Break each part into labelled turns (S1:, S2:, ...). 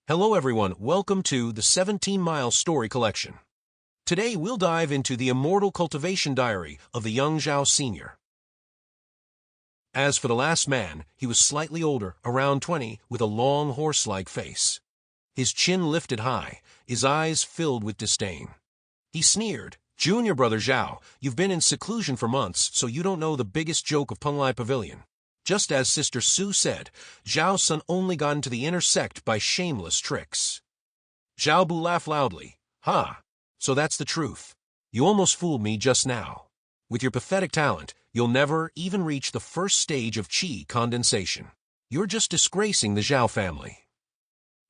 S1: Hello everyone, welcome to the 17-Mile Story Collection. Today we'll dive into the immortal cultivation diary of the young Zhao Sr. As for the last man, he was slightly older, around 20, with a long horse-like face. His chin lifted high, his eyes filled with disdain. He sneered, "Junior brother Zhao, you've been in seclusion for months, so you don't know the biggest joke of Penglai Pavilion." Just as Sister Su said, Zhao's son only got into the inner sect by shameless tricks. Zhao Bu laughed loudly. "Ha! So that's the truth. You almost fooled me just now. With your pathetic talent, you'll never even reach the first stage of qi condensation. You're just disgracing the Zhao family."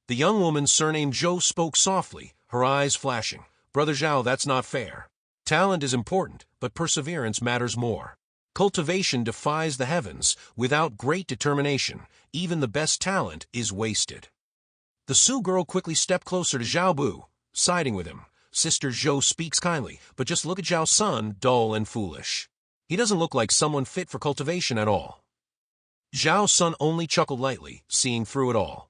S1: The young woman surnamed Zhou spoke softly, her eyes flashing. "Brother Zhao, that's not fair. Talent is important, but perseverance matters more. Cultivation defies the heavens. Without great determination, even the best talent is wasted." The Su girl quickly stepped closer to Zhao Bu, siding with him. "Sister Zhou speaks kindly, but just look at Zhao's son, dull and foolish. He doesn't look like someone fit for cultivation at all." Zhao's son only chuckled lightly, seeing through it all.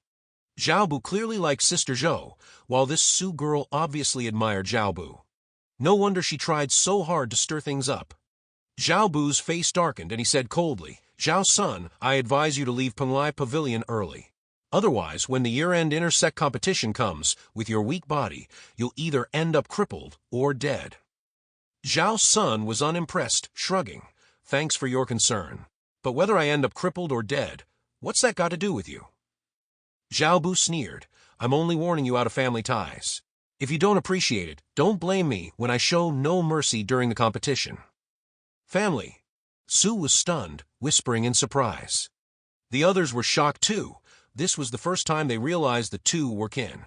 S1: Zhao Bu clearly liked Sister Zhou, while this Su girl obviously admired Zhao Bu. No wonder she tried so hard to stir things up. Zhao Bu's face darkened and he said coldly, "Zhao's son, I advise you to leave Penglai Pavilion early. Otherwise, when the year-end intersect competition comes, with your weak body, you'll either end up crippled or dead." Zhao's son was unimpressed, shrugging. "Thanks for your concern. But whether I end up crippled or dead, what's that got to do with you?" Zhao Bu sneered, "I'm only warning you out of family ties. If you don't appreciate it, don't blame me when I show no mercy during the competition." "Family?" Su was stunned, whispering in surprise. The others were shocked too. This was the first time they realized the two were kin.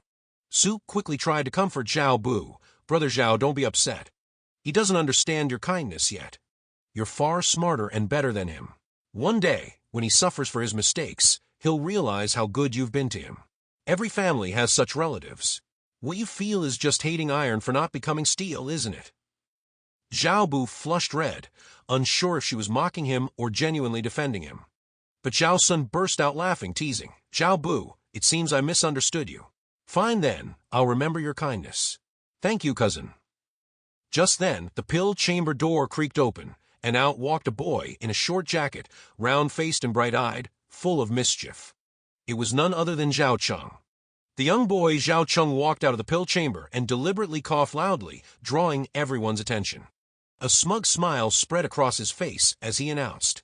S1: Su quickly tried to comfort Zhao Bu. "Brother Zhao, don't be upset. He doesn't understand your kindness yet. You're far smarter and better than him. One day, when he suffers for his mistakes, he'll realize how good you've been to him. Every family has such relatives. What you feel is just hating iron for not becoming steel, isn't it?" Zhao Bu flushed red, unsure if she was mocking him or genuinely defending him. But Zhao's son burst out laughing, teasing, "Zhao Bu, it seems I misunderstood you. Fine then, I'll remember your kindness. Thank you, cousin." Just then, the pill chamber door creaked open, and out walked a boy in a short jacket, round-faced and bright-eyed, full of mischief. It was none other than Zhao Cheng. The young boy Zhao Cheng walked out of the pill chamber and deliberately coughed loudly, drawing everyone's attention. A smug smile spread across his face as he announced,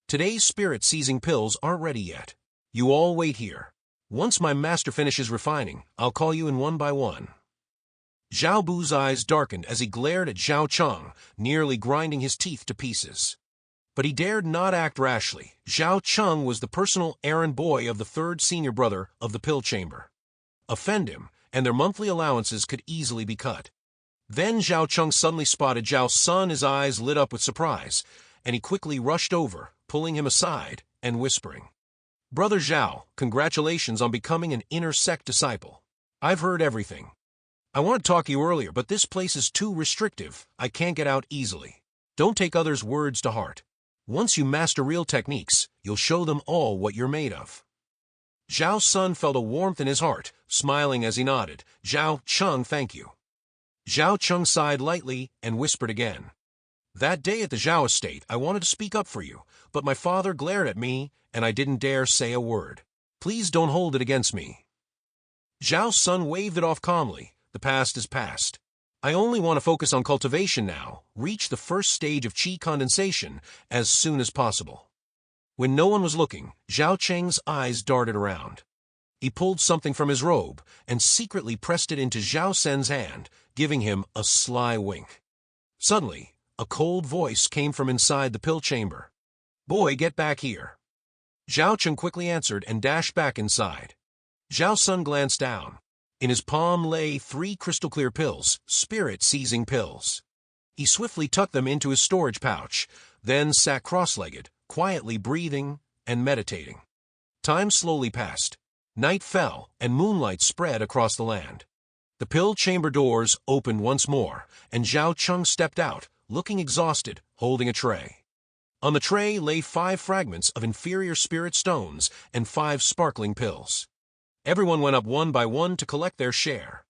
S1: "Today's spirit-seizing pills aren't ready yet. You all wait here. Once my master finishes refining, I'll call you in one by one." Zhao Bu's eyes darkened as he glared at Zhao Cheng, nearly grinding his teeth to pieces. But he dared not act rashly. Zhao Cheng was the personal errand boy of the third senior brother of the pill chamber. Offend him, and their monthly allowances could easily be cut. Then Zhao Cheng suddenly spotted Zhao's son. His eyes lit up with surprise, and he quickly rushed over, pulling him aside and whispering, "Brother Zhao, congratulations on becoming an inner sect disciple. I've heard everything. I wanted to talk to you earlier, but this place is too restrictive. I can't get out easily. Don't take others' words to heart. Once you master real techniques, you'll show them all what you're made of." Zhao's son felt a warmth in his heart, smiling as he nodded. "Zhao Cheng, thank you." Zhao Cheng sighed lightly and whispered again, "That day at the Zhao estate, I wanted to speak up for you, but my father glared at me, and I didn't dare say a word. Please don't hold it against me." Zhao's son waved it off calmly. "The past is past. I only want to focus on cultivation now, reach the first stage of qi condensation as soon as possible." When no one was looking, Zhao Cheng's eyes darted around. He pulled something from his robe and secretly pressed it into Zhao Sen's hand, giving him a sly wink. Suddenly, a cold voice came from inside the pill chamber. "Boy, get back here." Zhao Cheng quickly answered and dashed back inside. Zhao's son glanced down. In his palm lay 3 crystal-clear pills, spirit-seizing pills. He swiftly tucked them into his storage pouch, then sat cross-legged, quietly breathing and meditating. Time slowly passed. Night fell, and moonlight spread across the land. The pill chamber doors opened once more, and Zhao Cheng stepped out, looking exhausted, holding a tray. On the tray lay 5 fragments of inferior spirit stones and 5 sparkling pills. Everyone went up one by one to collect their share.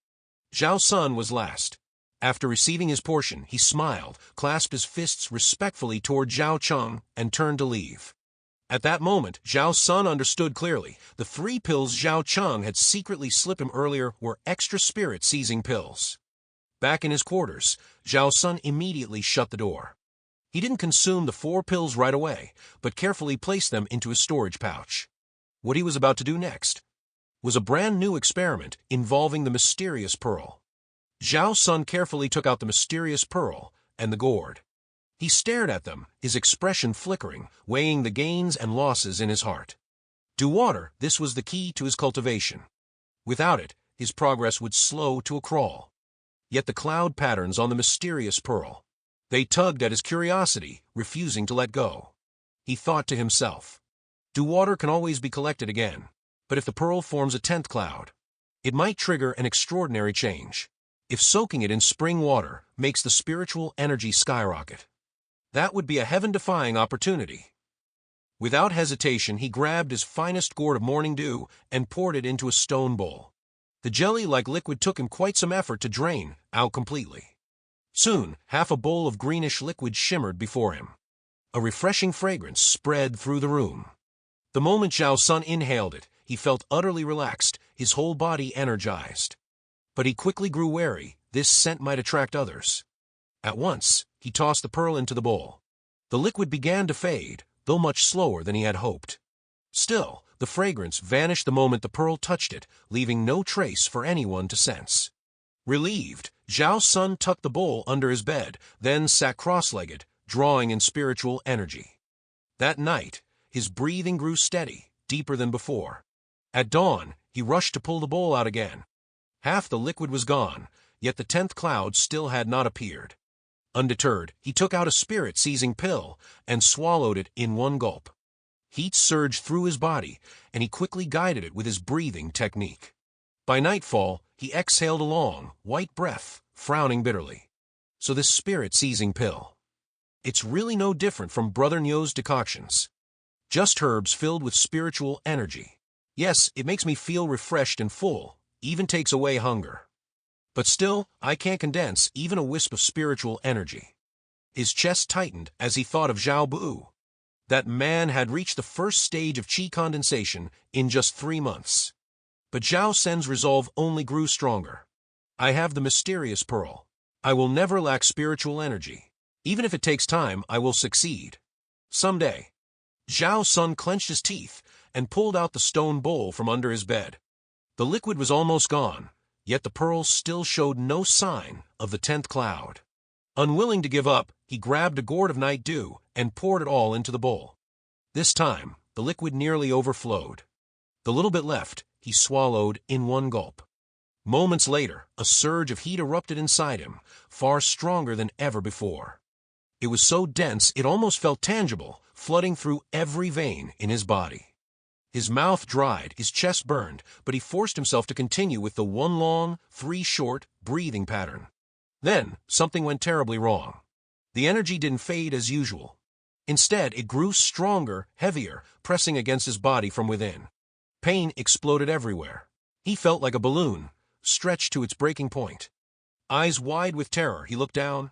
S1: Zhao Sun was last. After receiving his portion, he smiled, clasped his fists respectfully toward Zhao Cheng, and turned to leave. At that moment, Zhao Sun understood clearly. The 3 pills Zhao Cheng had secretly slipped him earlier were extra spirit-seizing pills. Back in his quarters, Zhao Sun immediately shut the door. He didn't consume the 4 pills right away, but carefully placed them into his storage pouch. What he was about to do next was a brand new experiment involving the mysterious pearl. Zhao Sun carefully took out the mysterious pearl and the gourd. He stared at them, his expression flickering, weighing the gains and losses in his heart. To water, this was the key to his cultivation. Without it, his progress would slow to a crawl. Yet the cloud patterns on the mysterious pearl, they tugged at his curiosity, refusing to let go. He thought to himself, dew water can always be collected again, but if the pearl forms a 10th cloud, it might trigger an extraordinary change. If soaking it in spring water makes the spiritual energy skyrocket, that would be a heaven-defying opportunity. Without hesitation, he grabbed his finest gourd of morning dew and poured it into a stone bowl. The jelly-like liquid took him quite some effort to drain out completely. Soon, half a bowl of greenish liquid shimmered before him. A refreshing fragrance spread through the room. The moment Zhao Sun inhaled it, he felt utterly relaxed, his whole body energized. But he quickly grew wary. This scent might attract others. At once, he tossed the pearl into the bowl. The liquid began to fade, though much slower than he had hoped. Still, the fragrance vanished the moment the pearl touched it, leaving no trace for anyone to sense. Relieved, Zhao Sun tucked the bowl under his bed, then sat cross-legged, drawing in spiritual energy. That night, his breathing grew steady, deeper than before. At dawn, he rushed to pull the bowl out again. Half the liquid was gone, yet the 10th cloud still had not appeared. Undeterred, he took out a spirit-seizing pill and swallowed it in one gulp. Heat surged through his body, and he quickly guided it with his breathing technique. By nightfall, he exhaled a long, white breath, frowning bitterly. So this spirit-seizing pill, it's really no different from Brother Nyo's decoctions. Just herbs filled with spiritual energy. Yes, it makes me feel refreshed and full, even takes away hunger. But still, I can't condense even a wisp of spiritual energy. His chest tightened as he thought of Zhao Bu. That man had reached the first stage of qi condensation in just 3 months. But Zhao Sen's resolve only grew stronger. I have the mysterious pearl. I will never lack spiritual energy. Even if it takes time, I will succeed. Someday. Zhao Sun clenched his teeth and pulled out the stone bowl from under his bed. The liquid was almost gone, yet the pearl still showed no sign of the 10th cloud. Unwilling to give up, he grabbed a gourd of night dew and poured it all into the bowl. This time, the liquid nearly overflowed. The little bit left, he swallowed in one gulp. Moments later, a surge of heat erupted inside him, far stronger than ever before. It was so dense it almost felt tangible, flooding through every vein in his body. His mouth dried, his chest burned, but he forced himself to continue with the 1 long, 3 short breathing pattern. Then, something went terribly wrong. The energy didn't fade as usual. Instead, it grew stronger, heavier, pressing against his body from within. Pain exploded everywhere. He felt like a balloon, stretched to its breaking point. Eyes wide with terror, he looked down.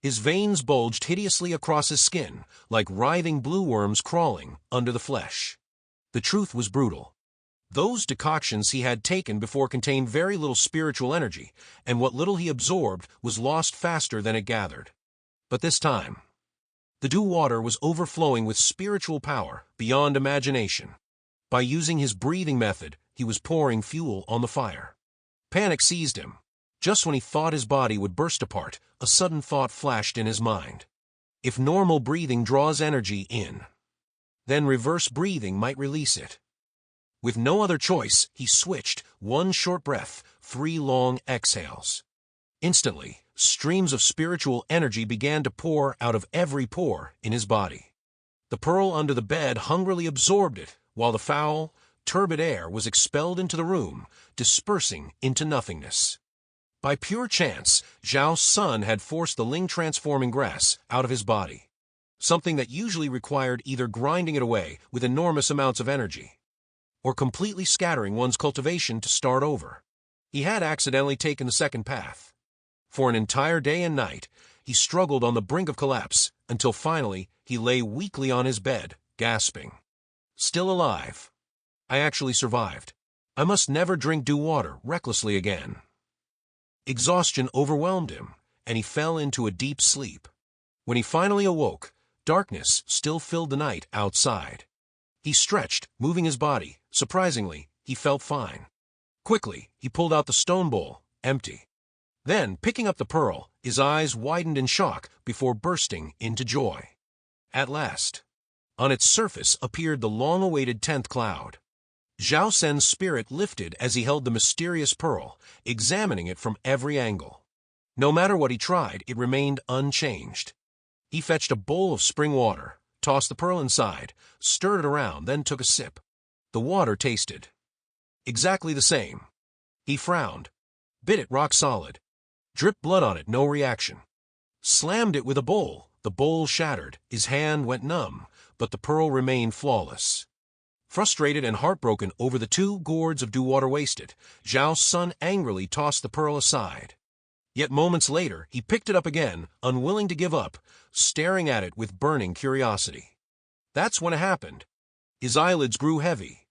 S1: His veins bulged hideously across his skin, like writhing blue worms crawling under the flesh. The truth was brutal. Those decoctions he had taken before contained very little spiritual energy, and what little he absorbed was lost faster than it gathered. But this time, the dew water was overflowing with spiritual power beyond imagination. By using his breathing method, he was pouring fuel on the fire. Panic seized him. Just when he thought his body would burst apart, a sudden thought flashed in his mind. If normal breathing draws energy in, then reverse breathing might release it. With no other choice, he switched, 1 short breath, 3 long exhales. Instantly, streams of spiritual energy began to pour out of every pore in his body. The pearl under the bed hungrily absorbed it, while the foul, turbid air was expelled into the room, dispersing into nothingness. By pure chance, Zhao Sun had forced the ling-transforming grass out of his body, something that usually required either grinding it away with enormous amounts of energy. or completely scattering one's cultivation to start over. He had accidentally taken the second path. For an entire day and night, he struggled on the brink of collapse until finally he lay weakly on his bed, gasping. Still alive. I actually survived. I must never drink dew water recklessly again. Exhaustion overwhelmed him, and he fell into a deep sleep. When he finally awoke, darkness still filled the night outside. He stretched, moving his body. Surprisingly, he felt fine. Quickly, he pulled out the stone bowl, empty. Then, picking up the pearl, his eyes widened in shock before bursting into joy. At last, on its surface appeared the long-awaited 10th cloud. Zhao Sen's spirit lifted as he held the mysterious pearl, examining it from every angle. No matter what he tried, it remained unchanged. He fetched a bowl of spring water, tossed the pearl inside, stirred it around, then took a sip. The water tasted exactly the same. He frowned, bit it rock solid, dripped blood on it, no reaction. Slammed it with a bowl. The bowl shattered, his hand went numb, but the pearl remained flawless. Frustrated and heartbroken over the 2 gourds of dew water wasted, Zhao's son angrily tossed the pearl aside. Yet moments later, he picked it up again, unwilling to give up, staring at it with burning curiosity. That's when it happened. His eyelids grew heavy.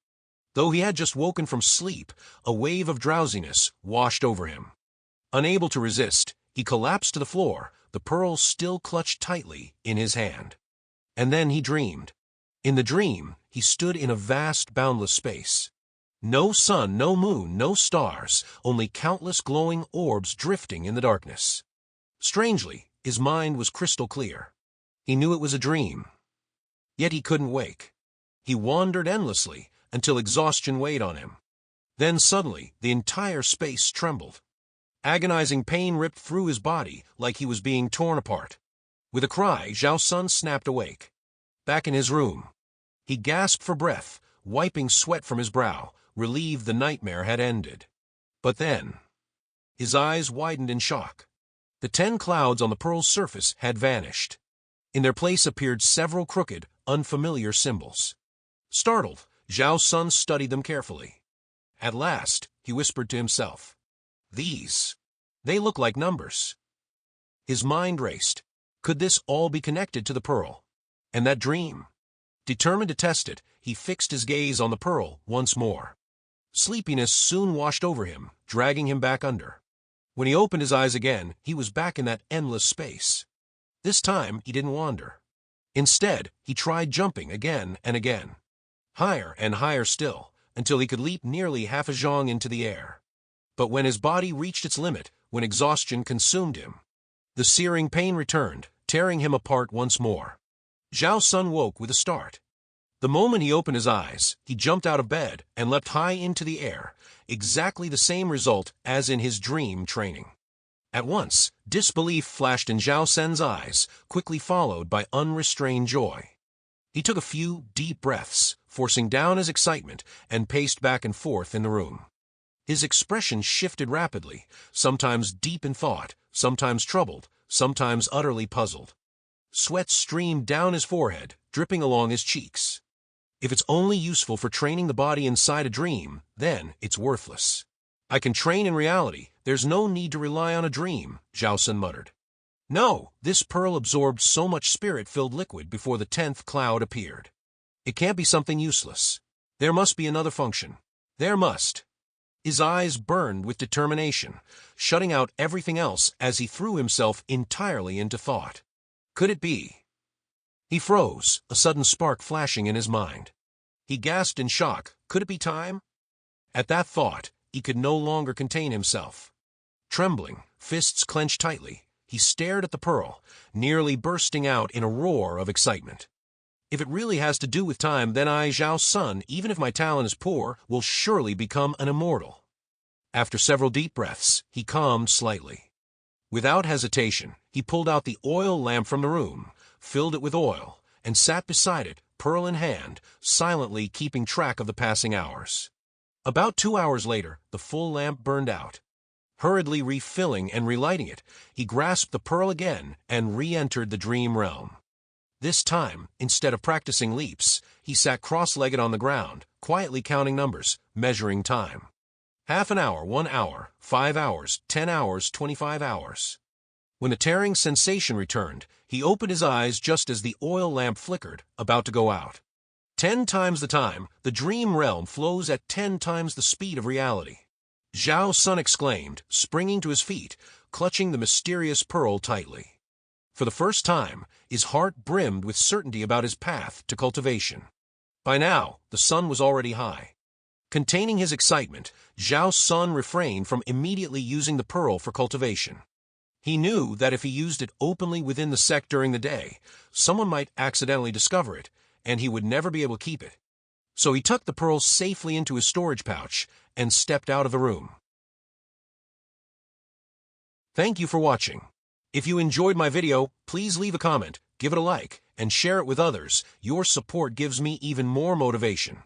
S1: Though he had just woken from sleep, a wave of drowsiness washed over him. Unable to resist, he collapsed to the floor, the pearl still clutched tightly in his hand. And then he dreamed. In the dream, he stood in a vast, boundless space. No sun, no moon, no stars, only countless glowing orbs drifting in the darkness. Strangely, his mind was crystal clear. He knew it was a dream. Yet he couldn't wake. He wandered endlessly until exhaustion weighed on him. Then suddenly, the entire space trembled. Agonizing pain ripped through his body like he was being torn apart. With a cry, Zhao's son snapped awake. Back in his room, he gasped for breath, wiping sweat from his brow, relieved the nightmare had ended. But then, his eyes widened in shock. The 10 clouds on the pearl's surface had vanished. In their place appeared several crooked, unfamiliar symbols. Startled, Zhao's son studied them carefully. At last, he whispered to himself, they look like numbers. His mind raced. Could this all be connected to the pearl? And that dream? Determined to test it, he fixed his gaze on the pearl once more. Sleepiness soon washed over him, dragging him back under. When he opened his eyes again, he was back in that endless space. This time, he didn't wander. Instead, he tried jumping again and again. Higher and higher still, until he could leap nearly half a zhang into the air. But when his body reached its limit, when exhaustion consumed him, the searing pain returned, tearing him apart once more. Zhao's son woke with a start. The moment he opened his eyes, he jumped out of bed and leapt high into the air, exactly the same result as in his dream training. At once, disbelief flashed in Zhao Sen's eyes, quickly followed by unrestrained joy. He took a few deep breaths, forcing down his excitement, and paced back and forth in the room. His expression shifted rapidly, sometimes deep in thought, sometimes troubled, sometimes utterly puzzled. Sweat streamed down his forehead, dripping along his cheeks. If it's only useful for training the body inside a dream, then it's worthless. I can train in reality. There's no need to rely on a dream, Zhao Sen muttered. No, this pearl absorbed so much spirit-filled liquid before the 10th cloud appeared. It can't be something useless. There must be another function. There must. His eyes burned with determination, shutting out everything else as he threw himself entirely into thought. Could it be? He froze, a sudden spark flashing in his mind. He gasped in shock. Could it be time? At that thought, he could no longer contain himself. Trembling, fists clenched tightly, he stared at the pearl, nearly bursting out in a roar of excitement. If it really has to do with time, then I, Zhao's son, even if my talent is poor, will surely become an immortal. After several deep breaths, he calmed slightly. Without hesitation, he pulled out the oil lamp from the room, filled it with oil, and sat beside it, pearl in hand, silently keeping track of the passing hours. About 2 hours later, the full lamp burned out. Hurriedly refilling and relighting it, he grasped the pearl again and re-entered the dream realm. This time, instead of practicing leaps, he he sat cross-legged on the ground, quietly counting numbers, measuring time. Half an hour, 1 hour, 5 hours, 10 hours, 25 hours. When the tearing sensation returned, he opened his eyes just as the oil lamp flickered, about to go out. 10 times the time, the dream realm flows at 10 times the speed of reality. Zhao's son exclaimed, springing to his feet, clutching the mysterious pearl tightly. For the first time, his heart brimmed with certainty about his path to cultivation. By now, the sun was already high. Containing his excitement, Zhao's son refrained from immediately using the pearl for cultivation. He knew that if he used it openly within the sect during the day, someone might accidentally discover it, and he would never be able to keep it. So he tucked the pearls safely into his storage pouch and stepped out of the room. Thank you for watching. If you enjoyed my video, please leave a comment, give it a like, and share it with others. Your support gives me even more motivation.